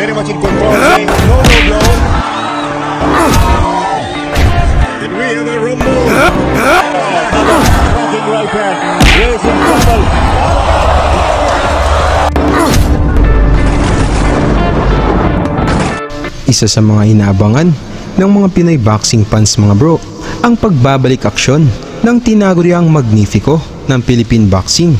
very much in control, saying no, no, no. And we have a rumble. Rocking right hand. Reyes in trouble. Isa sa mga inaabangan ng mga Pinoy boxing fans mga bro, ang pagbabalik aksyon ng tinaguriang Magnifico ng Philippine Boxing,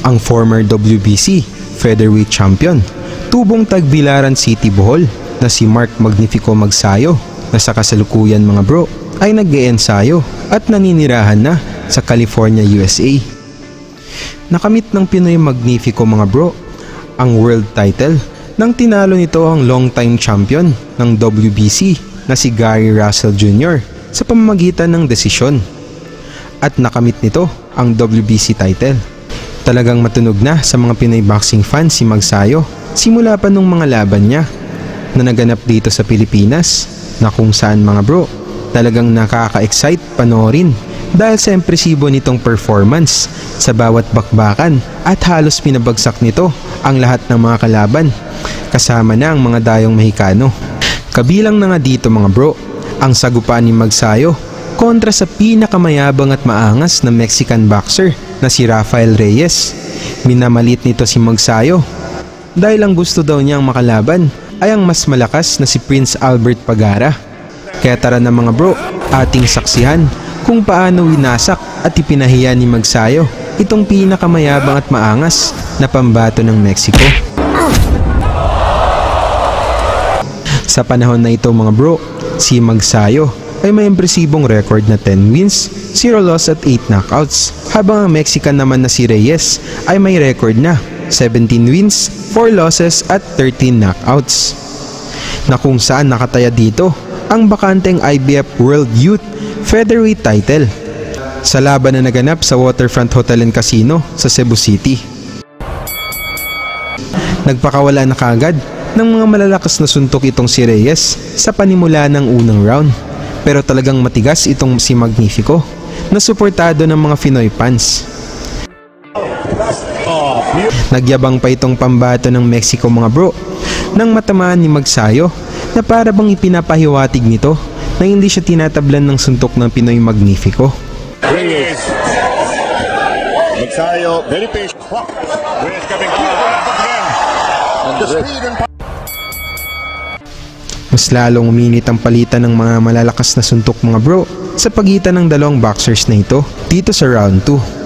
ang former WBC featherweight champion, tubong tagbilaran City Bohol na si Mark Magnifico Magsayo, na sa kasalukuyan mga bro ay nag-e-ensayo at naninirahan na sa California, USA. Nakamit ng Pinoy Magnifico mga bro ang world title nang tinalo nito ang long-time champion ng WBC na si Gary Russell Jr. sa pamamagitan ng desisyon. At nakamit nito ang WBC title. Talagang matunog na sa mga Pinoy boxing fans si Magsayo simula pa nung mga laban niya na naganap dito sa Pilipinas, na kung saan mga bro talagang nakaka-excite panoorin dahil sa impresibo nitong performance sa bawat bakbakan at halos pinabagsak nito ang lahat ng mga kalaban, kasama na ang mga dayong Mexicano. Kabilang na nga dito mga bro ang sagupaan ni Magsayo kontra sa pinakamayabang at maangas na Mexican boxer na si Rafael Reyes. Minamalit nito si Magsayo dahil ang gusto daw niyang makalaban ay ang mas malakas na si Prince Albert Pagara. Kaya tara na mga bro, ating saksihan kung paano winasak at ipinahiya ni Magsayo itong pinakamayabang at maangas na pambato ng Mexico. Sa panahon na ito mga bro, si Magsayo ay may impresibong record na 10 wins, 0 loss at 8 knockouts, habang ang Mexican naman na si Reyes ay may record na 17 wins, 4 losses at 13 knockouts, na kung saan nakataya dito ang bakanteng IBF World Youth Featherweight title sa laban na naganap sa Waterfront Hotel and Casino sa Cebu City. Nagpakawala na kagad ng mga malalakas na suntok itong si Reyes sa panimula ng unang round, pero talagang matigas itong si Magnifico na suportado ng mga Pinoy fans. Nagyabang pa itong pambato ng Mexico mga bro nang matamaan ni Magsayo na para bang ipinapahiwatig nito na hindi siya tinatablan ng suntok ng Pinoy Magnifico. Reyes. Magsayo, very patient. Reyes coming up again. The speed and Mas lalong uminit ang palitan ng mga malalakas na suntok mga bro sa pagitan ng dalawang boxers na ito dito sa round 2.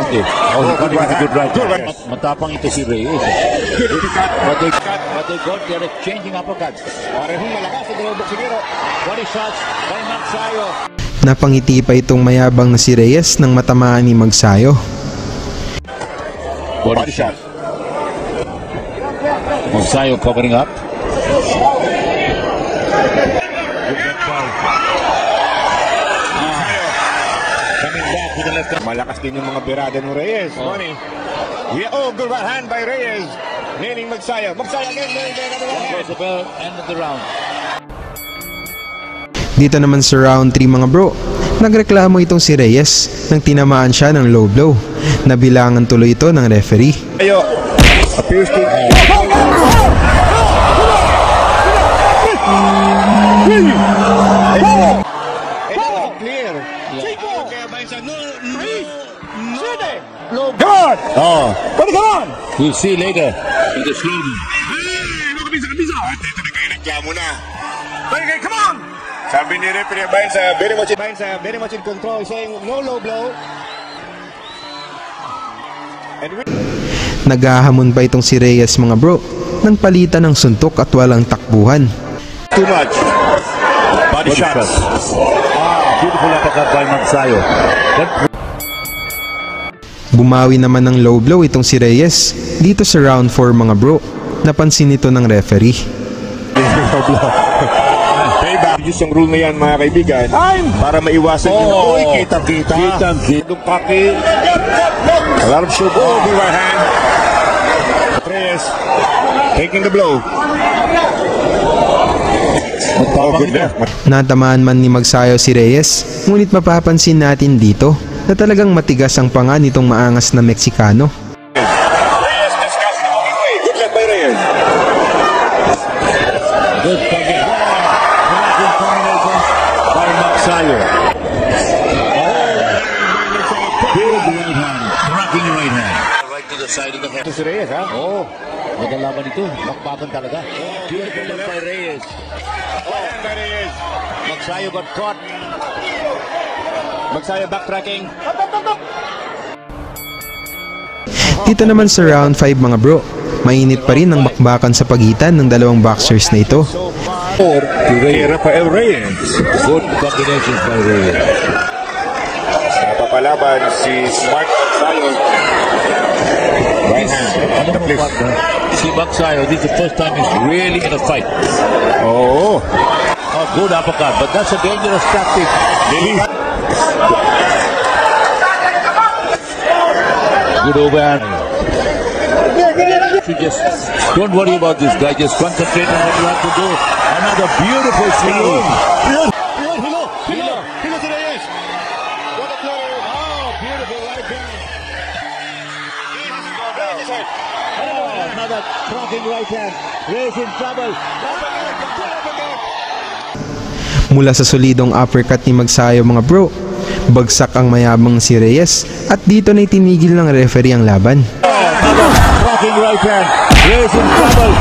good right. Matapang ito si Reyes. But they got their exchanging uppercuts. Parehong malakas sa dalawang boksingero. Body shots by Magsayo. Napangiti pa itong mayabang na si Reyes nang matamaan ni Magsayo. Body shot. Magsayo covering up. Malakas din yung mga birada ng Reyes. Oh, good right hand by Reyes. Nailing Magsayo. Magsayo again. There's the bell, end of the round. Dito naman sa round 3 mga bro, nagreklamo itong si Reyes nang tinamaan siya ng low blow. Nabilangan tuloy ito ng referee. Ayo. Appears to God! Oh, but come on! We'll see later in the slogan. Kabisa! Dito na kayo reklamo na. Come on! Sabi ni referee Bainsa, very much in control, saying no low blow. Naghahamon pa itong si Reyes mga bro nang palitan ng suntok at walang takbuhan. Too much. Body shots. Beautiful uppercut by Magsayo. Bumawi naman ng low blow itong si Reyes dito sa round 4 mga bro. Napansin ito ng referee. Payback. Use yung rule na yan mga kaibigan para maiwasan yung kita-kita. Dumpaki. A lot of shoot. Oh, good right hand. Reyes taking the blow. Natamaan man ni Magsayo si Reyes, ngunit mapapansin natin dito na talagang matigas ang panga nitong maangas na Meksikano. Reyes discussed the walking way. Good luck by Reyes. si Reyes, ha? Oh, magalaban ito. Bakbakan talaga. Beautiful left by Reyes. And that is Magsayo got caught. Magsayo backtracking. Dito naman sa round 5 mga bro, mainit pa rin ang bakbakan sa pagitan ng dalawang boxers na ito. Or to Kay Reyes. Rafael Reyes. Good combinations by Reyes. Napapalaban si Smart Magsayo. Right hand. Ano mo Please. partner? Si Magsayo, this is the first time he's really in a fight. Oo. Oh, good uppercut, but that's a dangerous tactic. Lili. Good overhand. You just don't worry about this guy. Just concentrate on what you have to do. Another beautiful swing. Hilo si Reyes. What a player. Oh, beautiful right hand. Oh, another cracking right hand. Reyes in trouble. Mula sa solidong uppercut ni Magsayo mga bro, bagsak ang mayabang si Reyes at dito na itinigil ng referee ang laban. Another cracking right hand. Reyes in trouble.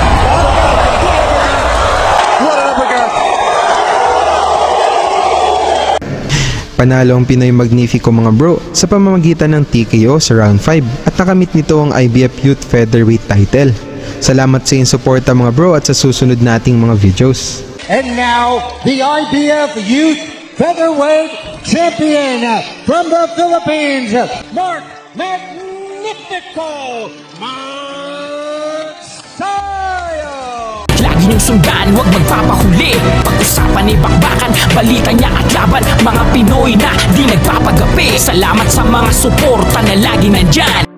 What an uppercut. Panalo ang Pinoy Magnifico mga bro sa pamamagitan ng TKO sa round 5 at nakamit nito ang IBF Youth Featherweight title. Salamat sa iyong suporta mga bro at sa susunod nating mga videos. And now, the IBF Youth Featherweight Champion from the Philippines, Mark Magnifico Magsayo! Lagi niyong sundan, huwag magpapahuli. Pag-usapan ay bakbakan, balita niya at laban. Mga Pinoy na di nagpapagapi. Salamat sa mga suporta na lagi nandyan.